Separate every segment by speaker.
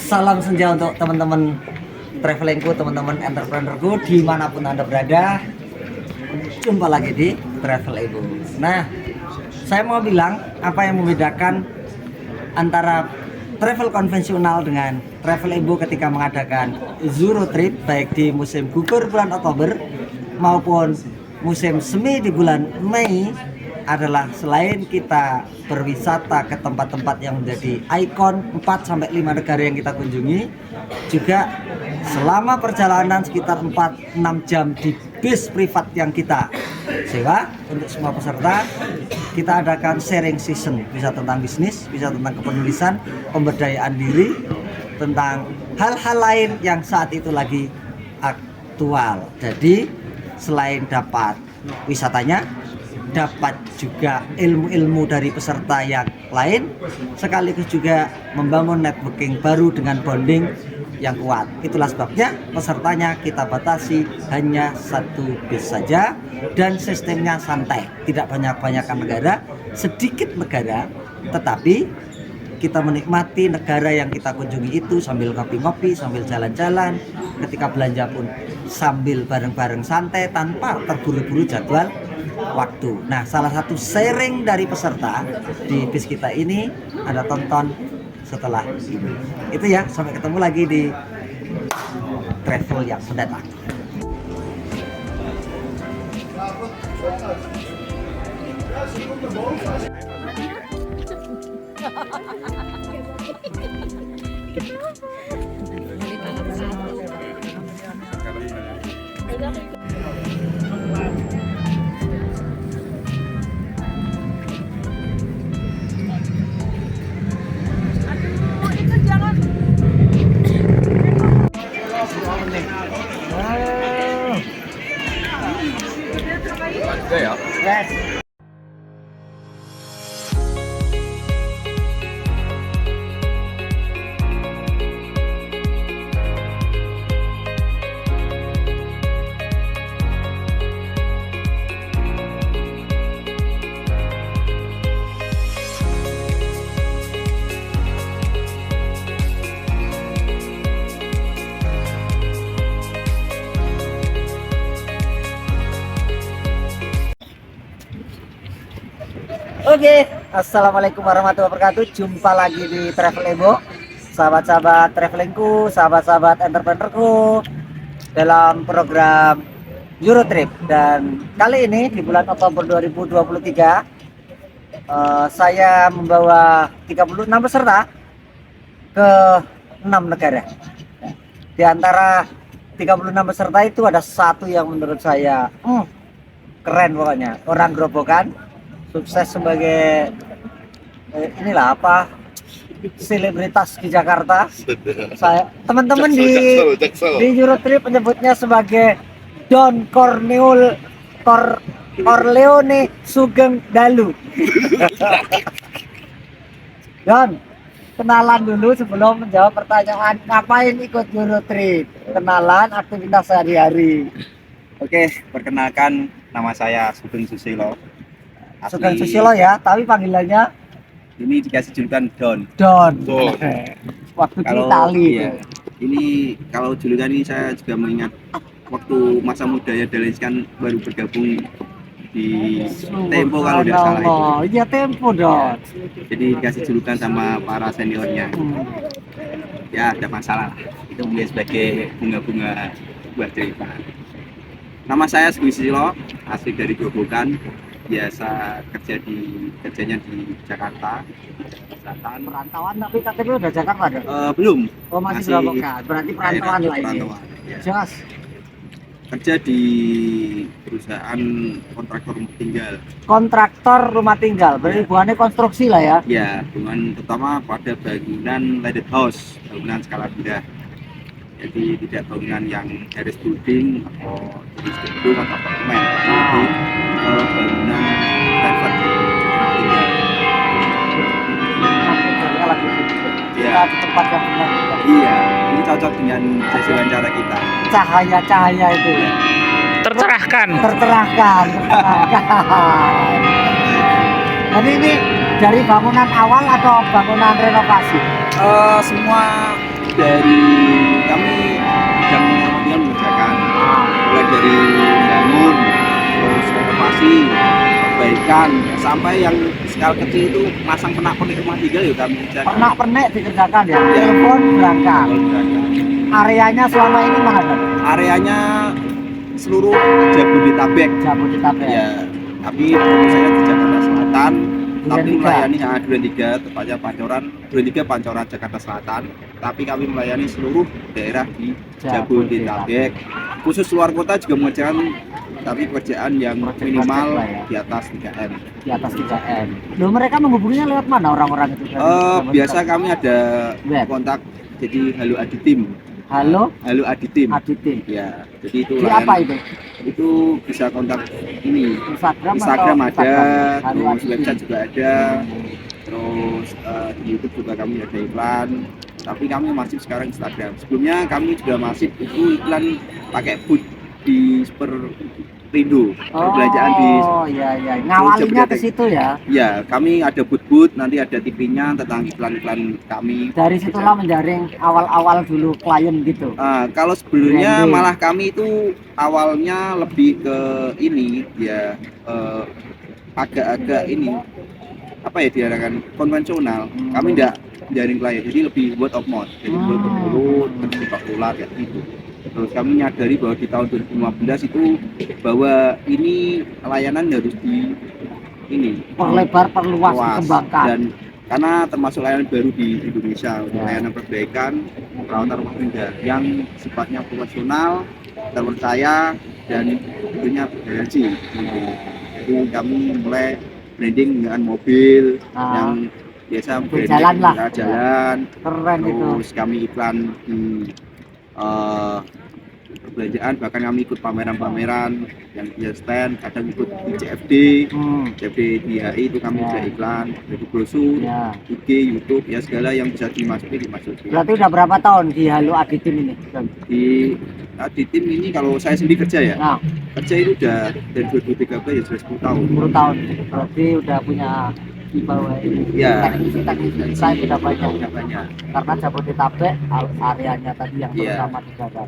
Speaker 1: Salam senja untuk teman-teman travelingku, teman-teman entrepreneurku dimanapun Anda berada. Jumpa lagi di Travel Ibu. Nah, saya mau bilang apa yang membedakan antara travel konvensional dengan Travel Ibu ketika mengadakan Zuro Trip baik di musim gugur bulan Oktober maupun musim semi di bulan Mei adalah selain kita berwisata ke tempat-tempat yang menjadi ikon 4-5 negara yang kita kunjungi, juga selama perjalanan sekitar 4-6 jam di bis privat yang kita sewa untuk semua peserta, kita adakan sharing session, bisa tentang bisnis, bisa tentang kepenulisan, pemberdayaan diri, tentang hal-hal lain yang saat itu lagi aktual. Jadi selain dapat wisatanya, dapat juga ilmu-ilmu dari peserta yang lain, sekaligus juga membangun networking baru dengan bonding yang kuat. Itulah sebabnya pesertanya kita batasi hanya 1 bis saja dan sistemnya santai, tidak banyak-banyakan negara, sedikit negara, tetapi kita menikmati negara yang kita kunjungi itu sambil ngopi-ngopi, sambil jalan-jalan, ketika belanja pun sambil bareng-bareng santai tanpa terburu-buru jadwal waktu. Nah, salah satu sharing dari peserta di bis kita ini ada tonton setelah ini. Itu ya, sampai ketemu lagi di travel yang mendatang. Yes. Oke, assalamualaikum warahmatullahi wabarakatuh. Jumpa lagi di Travel Ibu, sahabat-sahabat travelingku, sahabat-sahabat entrepreneurku dalam program Euro Trip. Dan kali ini di bulan Oktober 2023 saya membawa 36 peserta ke 6 negara. Di antara 36 peserta itu ada satu yang menurut saya keren pokoknya, orang gerobokan, sukses sebagai inilah apa, selebritas di Jakarta. Saya teman-teman di Eurotrip menyebutnya sebagai Don Corleone Sugeng Dalu. Don, kenalan dulu sebelum menjawab pertanyaan ngapain ikut Eurotrip. Kenalan aktivitas sehari-hari.
Speaker 2: Oke, perkenalkan, nama saya Sugeng Susilo.
Speaker 1: Sugeng Susilo ya, tapi panggilannya
Speaker 2: ini dikasih julukan Don.
Speaker 1: Waktu di
Speaker 2: Kalau
Speaker 1: Itali
Speaker 2: iya, ini kalau julukan ini saya juga mengingat waktu masa muda ya, Dalis kan baru bergabung di Tempo kalau tidak salah itu.
Speaker 1: Oh iya, Tempo Don.
Speaker 2: Jadi dikasih julukan sama para seniornya. Ya, ada masalah. Itu mungkin sebagai bunga-bunga buat cerita. Nama saya Sugeng Susilo, asli dari Grobogan. Biasa kerjanya di Jakarta, selatan.
Speaker 1: Perantauan tapi KTP udah Jakarta kan?
Speaker 2: Belum.
Speaker 1: Oh masih Grobogan, berarti perantauan lah ini.
Speaker 2: Ya.
Speaker 1: Jelas.
Speaker 2: Kerja di perusahaan kontraktor rumah tinggal.
Speaker 1: Kontraktor rumah tinggal, berarti hubungannya konstruksi lah ya?
Speaker 2: Ya, hubungan terutama pada bangunan landed house, bangunan skala rendah. Jadi tidak bangunan yang garis building atau jenis gedung atau apartemen, tapi bangunan private rumah tinggal.
Speaker 1: Kita di tempat yang benar.
Speaker 2: Iya, ini cocok dengan sesi wawancara kita.
Speaker 1: Cahaya-cahaya itu ya.
Speaker 3: Tercerahkan.
Speaker 1: Jadi ini dari bangunan awal atau bangunan renovasi?
Speaker 2: Semua dari kami bidang yang mengerjakan mulai dari bangun, terus renovasi, perbaikan, sampai yang skala kecil itu masang pernak-pernik rumah tinggal ya kami kerjakan.
Speaker 1: Pernak-pernik dikerjakan ya.
Speaker 2: Iya.
Speaker 1: Telepon berangkat.
Speaker 2: Berangkat.
Speaker 1: Areanya selama ini mana Don?
Speaker 2: Areanya seluruh Jabodetabek.
Speaker 1: Jabodetabek.
Speaker 2: Ya, tapi fokus saya di Jakarta Selatan, tapi
Speaker 1: Duren 3.
Speaker 2: melayani Duren 3, tepatnya Pancoran, Duren 3 Pancoran Jakarta Selatan. Tapi kami melayani seluruh daerah di Jabodetabek. Khusus luar kota juga mengerjakan, tapi pekerjaan yang minimal
Speaker 1: lah ya.
Speaker 2: di atas 3M.
Speaker 1: Di atas 3M. Loh, mereka menghubunginya lewat mana orang-orang itu?
Speaker 2: Biasa kami ada
Speaker 1: Web.
Speaker 2: kontak, jadi Halo Aditim.
Speaker 1: Halo
Speaker 2: Halo Aditim.
Speaker 1: Aditin.
Speaker 2: Ya, jadi itu
Speaker 1: Di apa itu?
Speaker 2: itu bisa kontak ini.
Speaker 1: Instagram
Speaker 2: Instagram
Speaker 1: atau
Speaker 2: ada,
Speaker 1: Instagram? Halo
Speaker 2: terus
Speaker 1: Aditin.
Speaker 2: website juga ada, terus di YouTube juga kami ada iklan. Tapi kami masih sekarang Instagram. Sebelumnya kami juga masih itu iklan pakai booth di Superindo, perbelanjaan di.
Speaker 1: Oh iya iya, ngawalinya ke situ ya.
Speaker 2: Ya, kami ada booth-booth, nanti ada TV-nya tentang iklan-iklan kami.
Speaker 1: Dari situlah menjaring awal-awal dulu klien gitu.
Speaker 2: Kalau sebelumnya
Speaker 1: Branding.
Speaker 2: malah kami itu awalnya lebih ke ini ya, agak-agak ini apa ya diarahkan konvensional. Kami tidak jaring klien, jadi lebih word of mouth, jadi mulut ke mulut, terus tular kayak gitu. Terus kami menyadari bahwa di tahun 2015 itu bahwa ini layanan harus di ini
Speaker 1: Perlebar, perluas,
Speaker 2: luas.
Speaker 1: dikembangkan.
Speaker 2: Dan karena termasuk layanan baru di Indonesia,
Speaker 1: Ya.
Speaker 2: layanan perbaikan perawatan rumah tangga yang sifatnya profesional, terpercaya, dan tentunya bergaji. Jadi kami mulai branding dengan mobil yang biasa
Speaker 1: Berjalan lah.
Speaker 2: jalan.
Speaker 1: Keren itu.
Speaker 2: Terus kami iklan di perbelanjaan, bahkan kami ikut pameran-pameran yang di stand, kadang ikut di CFD. CFD di HI itu kami
Speaker 1: Ya.
Speaker 2: juga iklan, jadi brosur,
Speaker 1: Ya.
Speaker 2: IG, YouTube, ya segala yang bisa dimasuki.
Speaker 1: Berarti udah berapa tahun di Halo Aditin ini?
Speaker 2: Di tim ini kalau saya sendiri kerja ya,
Speaker 1: Nah,
Speaker 2: kerja itu udah dari 2013 ya sudah 10 tahun.
Speaker 1: 10 tahun. Berarti udah punya di bawah ini.
Speaker 2: Ya.
Speaker 1: Teknisi saya udah banyak.
Speaker 2: Udah banyak.
Speaker 1: Karena Jabodetabek areanya tadi yang
Speaker 2: Iya.
Speaker 1: terutama dijaga.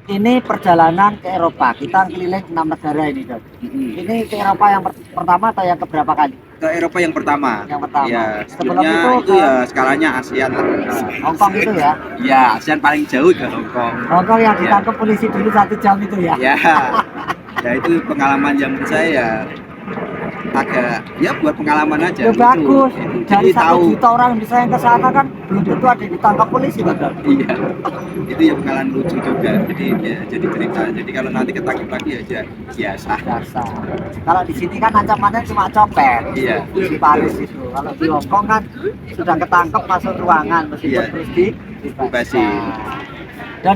Speaker 1: Ini perjalanan ke Eropa. Kita keliling 6 negara ini, Dok. Ini ke Eropa yang pertama atau yang keberapa kali?
Speaker 2: Ke Eropa yang pertama.
Speaker 1: Yang pertama.
Speaker 2: Ya,
Speaker 1: Sebelum
Speaker 2: sebelumnya
Speaker 1: itu
Speaker 2: itu
Speaker 1: ke-
Speaker 2: ya skalanya ASEAN.
Speaker 1: Hongkong itu ya.
Speaker 2: Ya, ASEAN paling jauh ke Hongkong.
Speaker 1: Hongkong yang
Speaker 2: Ya.
Speaker 1: ditangkap polisi dulu 1 jam itu ya.
Speaker 2: Ya, ya itu pengalaman yang menurut saya ya agak ya buat pengalaman aja.
Speaker 1: Ya
Speaker 2: lucu.
Speaker 1: bagus.
Speaker 2: Itu
Speaker 1: Dari
Speaker 2: jadi
Speaker 1: 1
Speaker 2: tahu.
Speaker 1: juta orang bisa yang ke sana kan belum tentu ada yang ditangkap polisi, Dok.
Speaker 2: Iya, itu ya pengalaman lucu juga. Jadi ya jadi cerita. Jadi kalau nanti ketangkep lagi ya biasa.
Speaker 1: Biasa. Kalau di sini kan ancamannya cuma copet.
Speaker 2: Iya.
Speaker 1: Di Paris itu. Kalau di Hongkong kan sudah ketangkep masuk ruangan meskipun
Speaker 2: Iya.
Speaker 1: terus
Speaker 2: Dibebasi.
Speaker 1: Dan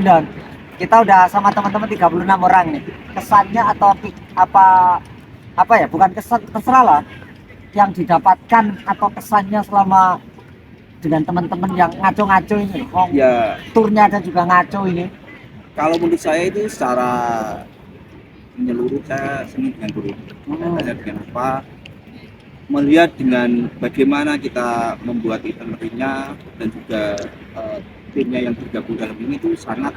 Speaker 1: kita udah sama teman-teman 36 orang nih. Kesannya atau apa ya? Bukan kesan, terserah lah. Yang didapatkan atau kesannya selama dengan teman-teman yang ngaco-ngaco ini.
Speaker 2: Ya,
Speaker 1: Turnya ada juga ngaco ini.
Speaker 2: kalau menurut saya itu secara menyeluruh saya senang dengan guru. Saya dengan apa? Melihat dengan bagaimana kita membuat itinerary-nya dan juga timnya yang tergabung dalam ini itu sangat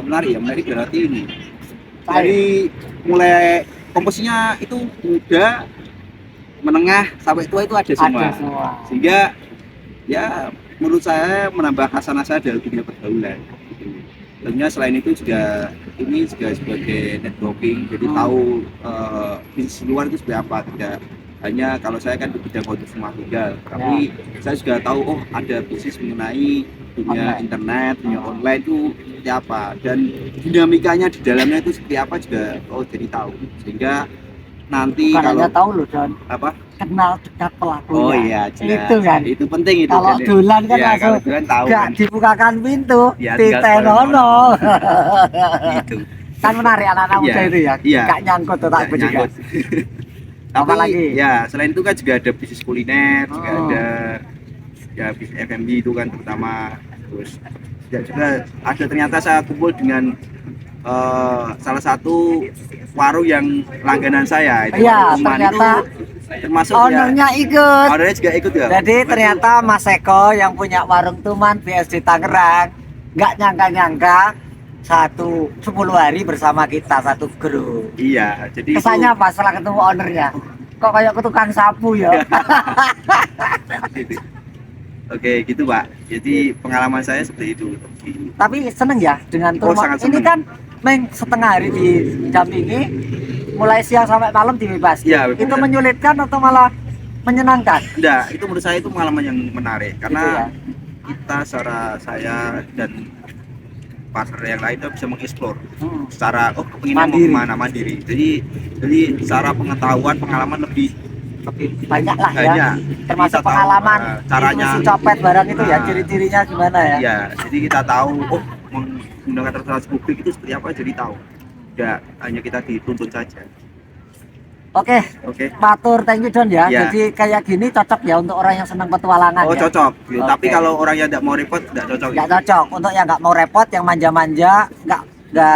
Speaker 2: menarik ya. Menarik berarti ini. Dari mulai komposisinya itu muda, menengah sampai tua itu ada semua.
Speaker 1: Ada semua.
Speaker 2: Sehingga ya menurut saya menambah khasanah saya dalam dunia pergaulan. Tentunya selain itu juga ini juga sebagai networking, jadi tahu bisnis luar itu seperti apa, tidak hanya kalau saya kan di bidang konsumsi rumah tinggal, tapi saya juga tahu oh ada bisnis mengenai dunia internet, dunia online itu seperti apa, dan dinamikanya di dalamnya itu seperti apa juga oh jadi tahu, sehingga nanti
Speaker 1: Bukan
Speaker 2: kalau
Speaker 1: hanya tahu loh, Don.
Speaker 2: apa
Speaker 1: Kenal dekat pelakunya.
Speaker 2: oh iya jelas.
Speaker 1: Itu kan.
Speaker 2: Itu penting itu
Speaker 1: Kalau
Speaker 2: kan, ya.
Speaker 1: dolan kan
Speaker 2: Ya,
Speaker 1: langsung
Speaker 2: kalau dolan tahu
Speaker 1: gak
Speaker 2: kan
Speaker 1: dibukakan pintu,
Speaker 2: Ya, tinggal
Speaker 1: titenono.
Speaker 2: gitu.
Speaker 1: Kan menarik anak-anak muda
Speaker 2: Iya,
Speaker 1: itu ya.
Speaker 2: iya.
Speaker 1: Gak nyangkut tuh tak
Speaker 2: Ya,
Speaker 1: juga.
Speaker 2: nyangkut. Tapi
Speaker 1: Apalagi?
Speaker 2: ya selain itu kan juga ada bisnis kuliner, juga
Speaker 1: Oh.
Speaker 2: ada ya bisnis F&B itu kan terutama, terus juga ada ternyata saya kumpul dengan salah satu warung yang langganan saya itu
Speaker 1: Iya,
Speaker 2: Kuman
Speaker 1: ternyata
Speaker 2: itu termasuk
Speaker 1: ownernya ikut.
Speaker 2: ownernya juga ikut ya.
Speaker 1: Jadi ternyata Mas Eko yang punya warung Tuman BSD Tangerang nggak nyangka-nyangka 10 hari bersama kita satu grup.
Speaker 2: Iya, jadi
Speaker 1: Kesannya apa setelah ketemu ownernya? Kok kayak tukang sapu ya?
Speaker 2: itu. Oke, gitu Pak. Jadi pengalaman saya seperti itu.
Speaker 1: Tapi seneng ya dengan
Speaker 2: Oh,
Speaker 1: Tuman.
Speaker 2: sangat
Speaker 1: Ini
Speaker 2: seneng.
Speaker 1: kan setengah hari didampingi, mulai siang sampai malam dibebas.
Speaker 2: Iya,
Speaker 1: Itu
Speaker 2: benar.
Speaker 1: menyulitkan atau malah menyenangkan?
Speaker 2: Enggak, itu menurut saya itu pengalaman yang menarik
Speaker 1: Gitu ya.
Speaker 2: karena kita secara saya dan partner yang lain itu bisa mengeksplor secara kepinginnya mau
Speaker 1: Mandiri.
Speaker 2: kemana mandiri. Jadi secara pengetahuan pengalaman lebih
Speaker 1: Lebih banyak lah ya.
Speaker 2: banyak.
Speaker 1: Termasuk
Speaker 2: Kita tahu,
Speaker 1: pengalaman
Speaker 2: caranya
Speaker 1: si copet barang itu ya,
Speaker 2: Nah.
Speaker 1: ciri-cirinya gimana ya?
Speaker 2: Iya, jadi kita tahu menggunakan transportasi publik itu seperti apa jadi tahu. Ya hanya kita dituntut saja.
Speaker 1: Oke,
Speaker 2: Oke.
Speaker 1: matur thank you Don ya.
Speaker 2: Iya.
Speaker 1: Jadi kayak gini cocok ya untuk orang yang senang petualangan
Speaker 2: Oh
Speaker 1: ya.
Speaker 2: cocok.
Speaker 1: Oke.
Speaker 2: Tapi kalau orang yang tidak mau repot tidak cocok.
Speaker 1: Nggak cocok untuk yang nggak mau repot, yang manja-manja, nggak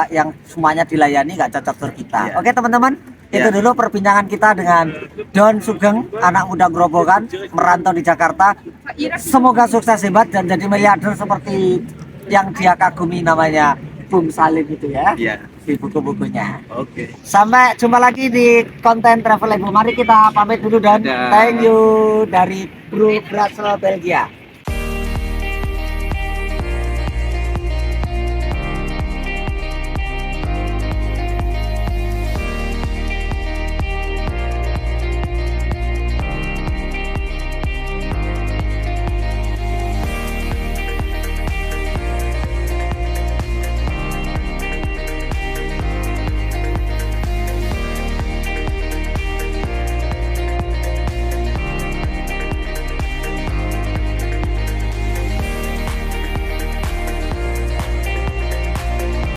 Speaker 1: yang semuanya dilayani nggak cocok untuk kita.
Speaker 2: Iya.
Speaker 1: Oke teman-teman, itu
Speaker 2: Iya.
Speaker 1: dulu perbincangan kita dengan Don Sugeng, anak muda Grobogan, merantau di Jakarta. Semoga sukses hebat dan jadi miliarder seperti yang dia kagumi namanya Bung Salim itu ya
Speaker 2: Iya.
Speaker 1: di buku-bukunya.
Speaker 2: Oke.
Speaker 1: Sampai jumpa lagi di konten travel Ibu. Mari kita pamit dulu dan
Speaker 2: Dadah.
Speaker 1: thank you dari Bro Brussels Belgia.